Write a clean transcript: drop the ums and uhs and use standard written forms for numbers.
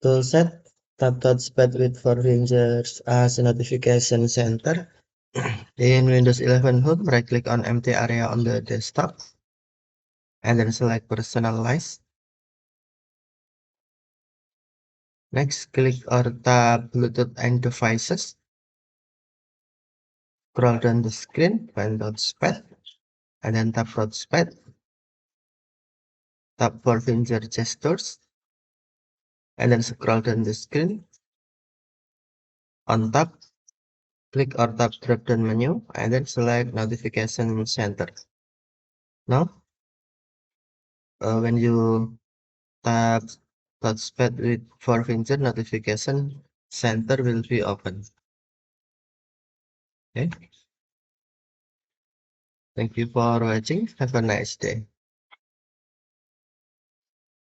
Toolset, tap Touchpad with four fingers as a notification center. In Windows 11 Home, right-click on empty area on the desktop, and then select Personalize. Next, click or tap Bluetooth and Devices. Scroll down the screen, find Touchpad, and then tap Touchpad. Tap four finger gestures, and then scroll down the screen. On top, click or tap drop-down menu, and then select Notification Center. Now, when you tap Touchpad with four finger, Notification Center will be open. Okay. Thank you for watching. Have a nice day.